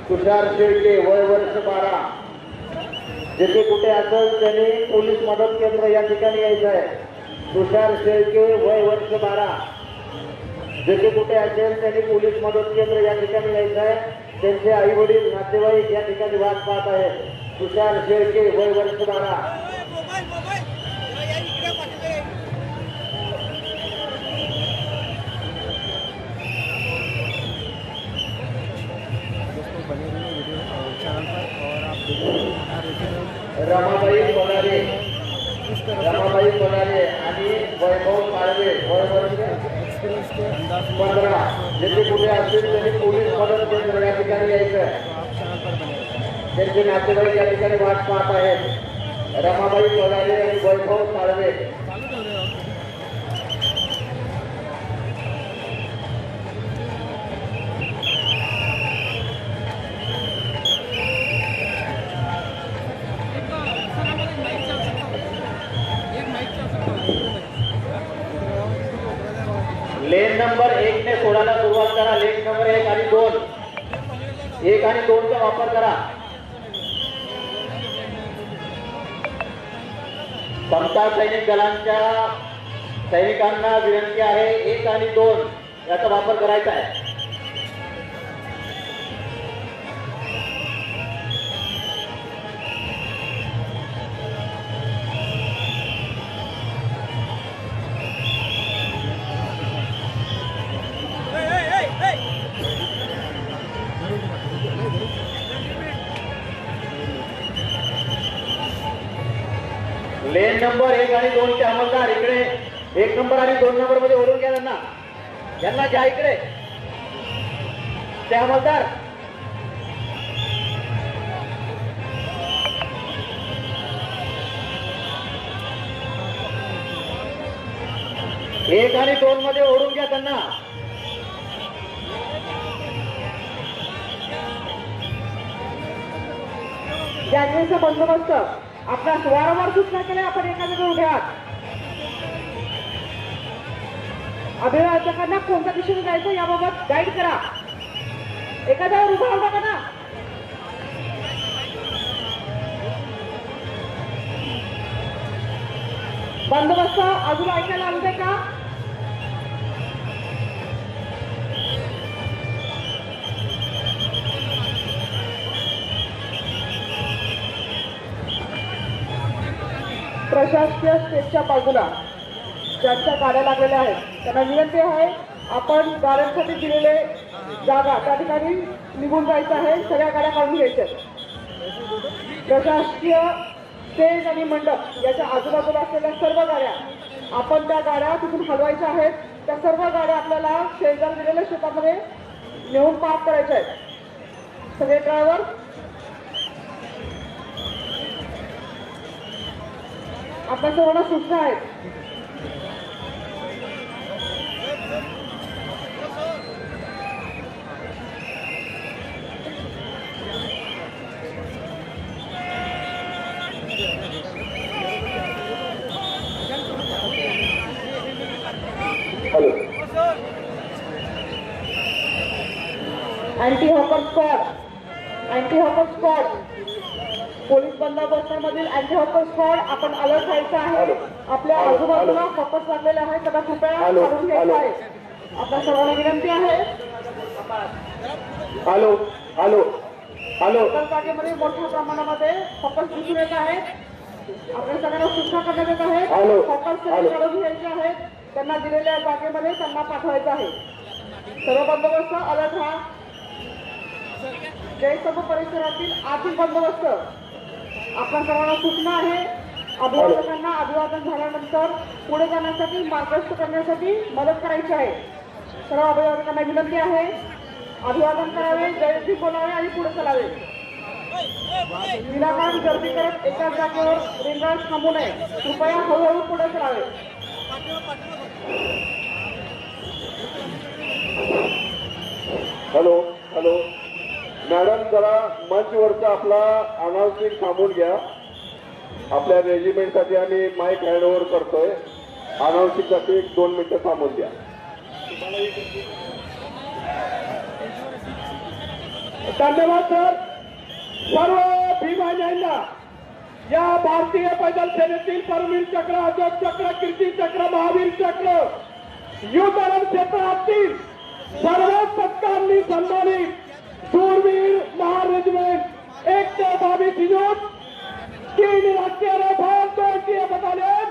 तुषार शेळके वय वर्ष 12 जिथे कुठे असेल त्यांनी पोलीस मदत केंद्र या ठिकाणी यायचं आहे। तुषार शेळके वय वर्ष 12 जिथे कुठे असेल त्यांनी पोलीस मदत केंद्र या ठिकाणी यायचं आहे। त्यांचे आई वडील नातेवाईक या ठिकाणी वाट पाहत आहेत। तुषार शेळके वय वर्ष 12 रमाबाई सोनारे आणि वैभव साळवे वय वर्ष 15 जिथे कुठे असतील त्यांनी पोलीस मदत केंद्र या ठिकाणी यायचं। त्यांचे नातेवाईक या ठिकाणी वाट पाहत आहेत। रमाबाई सोनारे आणि वैभव साळवे लेन नंबर 1 ने सोडायला सुरुवात करा। लेन नंबर 1 आणि 2 1 आणि 2 चा वापर करा। समता सैनिक दलांच्या सैनिकांना विनंती आहे 1 आणि 2 याचा वापर करायचा आहे। लेन नंबर 1 आणि 2 चे अंमलदार इकडे 1 नंबर आणि 2 नंबर मध्ये ओढून घ्या यांना घ्या इकडे ते अंमलदार। 1 आणि 2 मध्ये ओढून घ्या त्यांना। गॅंगचा बंदोबस्त आपल्यास वारंवार सूचना केल्या आपण एखाद्या उभ्या अभिभावकांना कोणत्या दिशेने जायचं याबाबत गाईड करा। एखाद्यावर उभा राहू नका ना। बंदोबस्त अजून ऐकायला आलं का? प्रशासकीय स्टेजच्या बाजूला ज्यांच्या गाड्या लागलेल्या आहेत त्यांना विनंती आहे आपण गाड्यांसाठी दिलेले जागा त्या ठिकाणी निघून जायचं आहे। सगळ्या गाड्या काढून घ्यायच्या। प्रशासकीय स्टेज आणि मंडप याच्या आजूबाजूला असलेल्या सर्व गाड्या आपण त्या गाड्या तिथून हलवायच्या आहेत। त्या सर्व गाड्या आपल्याला शेजार दिलेल्या शेतामध्ये नेऊन पार्क करायच्या आहेत। सगळे ड्रायव्हर आपल्या सर्वांना सूचना आहेत। अँटी हॉकर स्क्वॉड पोलीस बंदोबस्तामधील अँटी हॉकर स्क्वॉड आपण अलर्ट व्हायचं आहे। आपल्या आजूबाजूला फोकस लागलेले आहे त्यांना कृपया काढून घ्यायचं आहे। आपल्या सर्वांना विनंती आहे। जागेमध्ये मोठ्या प्रमाणामध्ये फोकस दिसून येत आहे। आपल्या सगळ्यांना सूचना करण्यात येत आहे फोकस काढून घ्यायचे आहेत। त्यांना दिलेल्या जागेमध्ये त्यांना पाठवायचं आहे। सर्व बंदोबस्त अलर्ट व्हा। जयस्तंभ परिसरातील आर्थिक बंदोबस्त आपल्या सर्वांना सूचना आहे। अभिवादकांना अभिवादन झाल्यानंतर पुढे जाण्यासाठी मार्गदर्शन करण्यासाठी मदत करायची आहे। सर्व अभिवादकांना विनंती आहे अभिवादन करावे, जय भीम बोलावे आणि पुढे चलावे. विनाकारण गर्दी करत एकाच जागेवर रेंगाळ थांबू नये. कृपया हळूहळू पुढे चलावे. हॅलो हॅलो मॅडम, जरा मंचवरचा आपला अनाउन्सिंग थांबून घ्या. आपल्या रेजिमेंटसाठी आम्ही माईक हँडओव्हर करतोय. अनाउन्सिंगसाठी 1-2 मिनिटं थांबून द्या. धन्यवाद सर. सर्व भीमाजींना या भारतीय पैदल सेनेतील परमवीर चक्र, अशोक चक्र, कीर्ती चक्र, महावीर चक्र, युद्धरण क्षेत्रातील सर्व पदकांनी सन्मानित शूरवीर महार रेजिमेंट 1 ते 22 युनिट, 3 राष्ट्रीय rifle, 2 TA battalion,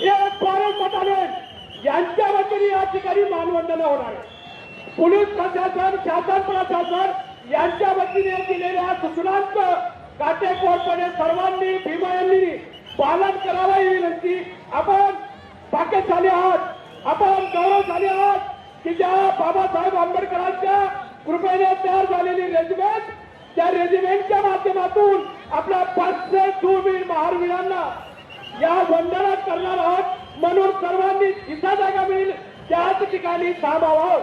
1 forest battalion यांच्या वतीने या ठिकाणी मानवंदना होणार आहे. पोलीस प्रशासन, शासन प्रशासन यांच्या वतीने दिलेल्या सूचनांचं काटेकोरपणे सर्वांनी भीमायांनी पालन करावं ही विनंती. आपण भाग्यशाली आहात, आपण गौरवशाली आहात की ज्या बाबासाहेब आंबेडकरांच्या कृपेने तयार झालेली रेजिमेंट, त्या रेजिमेंटच्या माध्यमातून आपल्या 500 शूरवीर महारवीरांना या वंदना करणार आहात. म्हणून सर्वांनी जिथं जागा मिळेल त्याच ठिकाणी थांबावं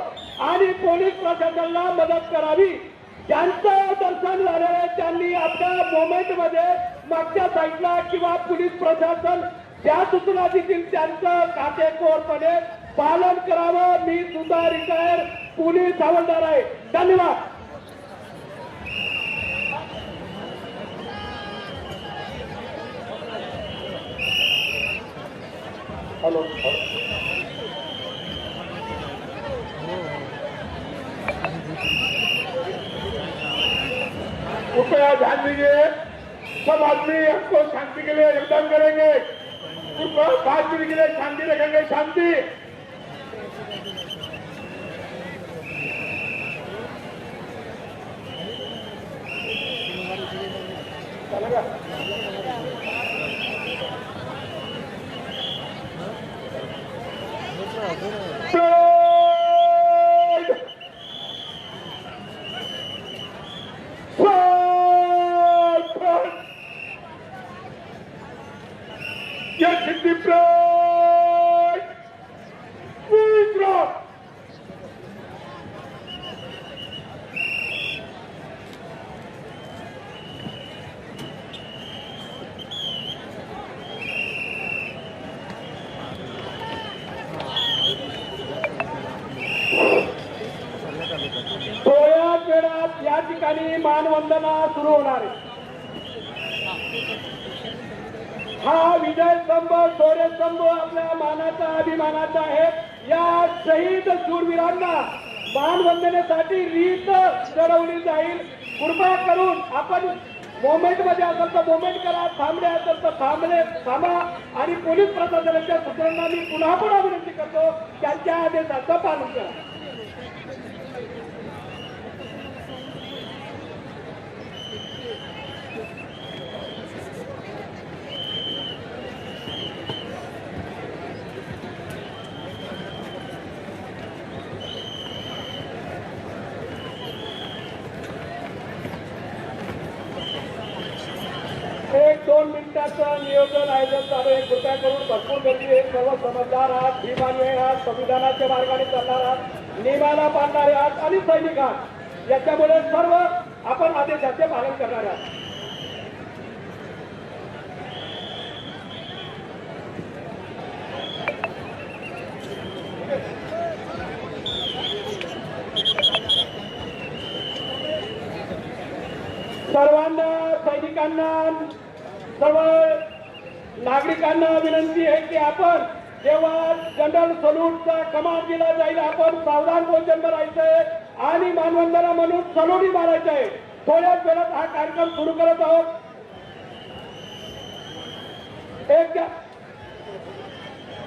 आणि पोलीस प्रशासनाला मदत करावी. ज्यांचं दर्शन झालेलं आहे त्यांनी आपल्या मोमेंटमध्ये मागच्या साईडला किंवा पोलीस प्रशासन ज्या सूचना देतील त्यांचं काटेकोरपणे पालन करावं. मी सुद्धा रिटायर पोलीस हवालदार आहे. धन्यवाद. हॅलो कृपया ध्यान दीजिए. सब आदमी हमको शांति के लिए योगदान करेंगे. कृपया 5 मिनट के लिए शांति रखेंगे. शांति. Yes, in the play! We drop! थोड्याच वेळात या ठिकाणी मानवंदना सुरू होणार आहे. हा विजय स्तंभ, शौर्य स्तंभ आपल्या मानाचा, अभिमानाचा आहे. या शहीद शूरवीरांना मानवंदनेसाठी रीत चढवली जाईल. कृपा करून आपण मोमेंट मध्ये असेल तर मोमेंट करा, थांबले असेल तर थांबा आणि पोलीस प्रशासनाच्या सूचनांना मी पुन्हा पुन्हा विनंती करतो त्यांच्या आदेशाचं पालन करा. एक 2 मिनिटाचं नियोजन आयोजन चालू आहे. कृपया करून भरपूर गर्दी आहे. सर्व समजदार आहात, भीमानी आहात, संविधानाच्या मार्गाने चालणार आहात, नियमाला पाळणारे आहात आणि सैनिक आहात. याच्यामुळे सर्व आपण आदेशाचे पालन करणार आहात. सर्वांना, सैनिकांना, सर्व नागरिकांना विनंती आहे की आपण जेव्हा जनरल सल्यूटचा कमांड दिला जाईल आपण सावधान पोझिशनवर राहायचंय आणि मानवंदना म्हणून सलूटही मारायचं आहे. थोड्याच वेळात हा कार्यक्रम सुरू करत आहोत.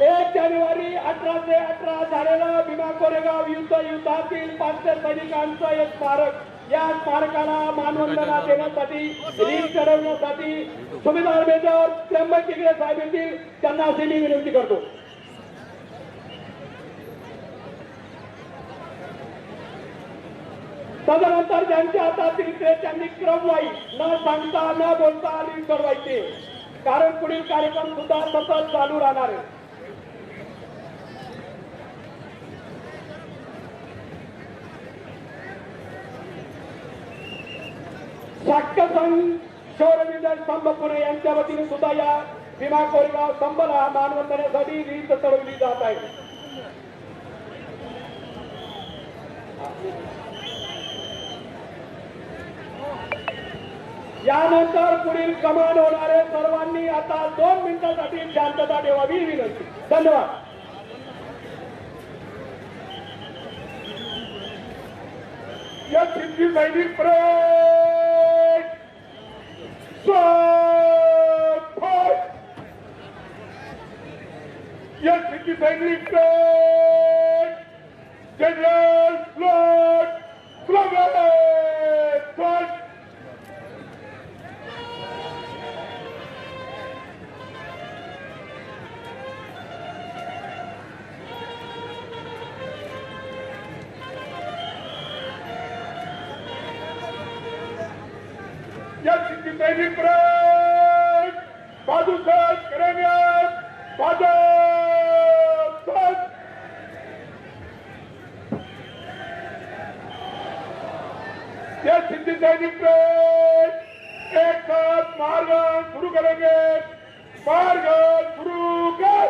1 जानेवारी 1818 झालेलं भीमा कोरेगाव युद्धातील 500 सैनिकांचं एक स्मारक, या स्मारकाला मानवंदना देण्यासाठी, रीत चढवण्यासाठी सुभेदार मेजर त्र्यंबक किगरे साहेब येतील. त्यांना अशी मी विनंती करतो. तदनंतर ज्यांच्या हातातील ते त्यांनी क्रमवाईज न सांगता न बोलता आली करवायचे, कारण पुढील कार्यक्रम सुद्धा सतत चालू राहणार आहे. शाक्य संघ शौर्यविजय स्तंभ पुणे यांच्या वतीने सुद्धा या भीमा कोरेगाव स्तंभला मानवंदनेसाठी रीत चढवली जात आहे. यानंतर पुढील कमान होणारे सर्वांनी आता 2 मिनिटांसाठी शांतता ठेवावी ही विनंती. धन्यवाद. या सिद्धी सैनिक परेड या सिद्धी सैनिक परेड जनरल फ्लोट या सिद्धी सैनिक परेड बाजू सज करेंगे. बाजू सज या सिद्धी सैनिक परेड एक साथ मार्ग शुरू करेंगे. मार्ग शुरू कर.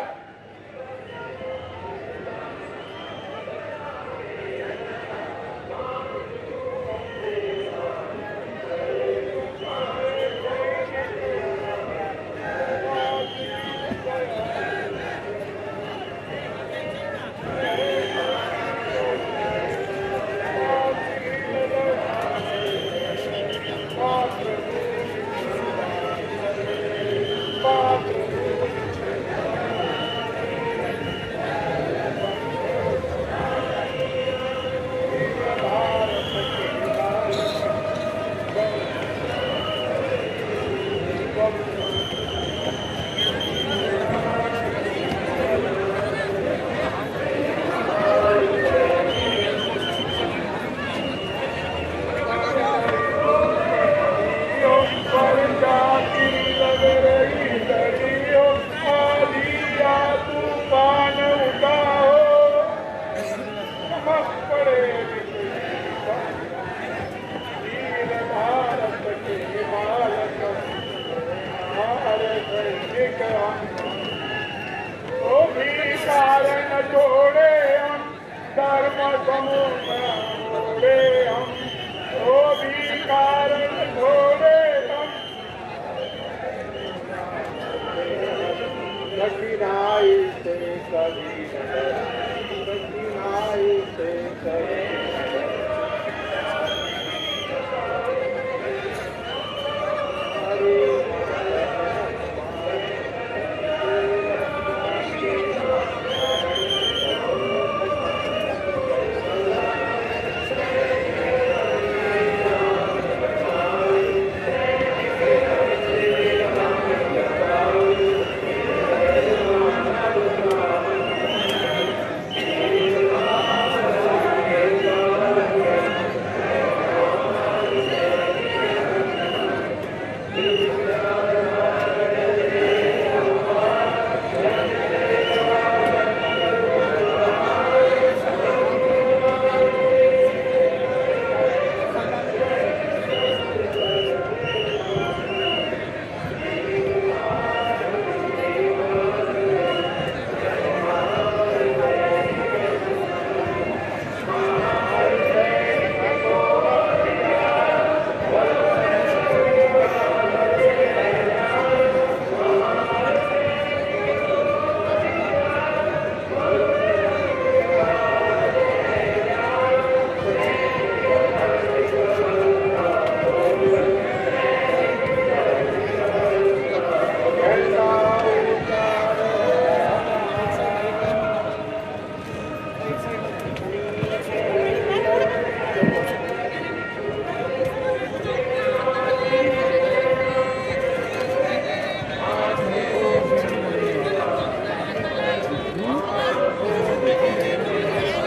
जोड़े हम धर्म समूह हम वो भी कारण छोड़े हम कठिनाई से कभी कठिनाई से कभी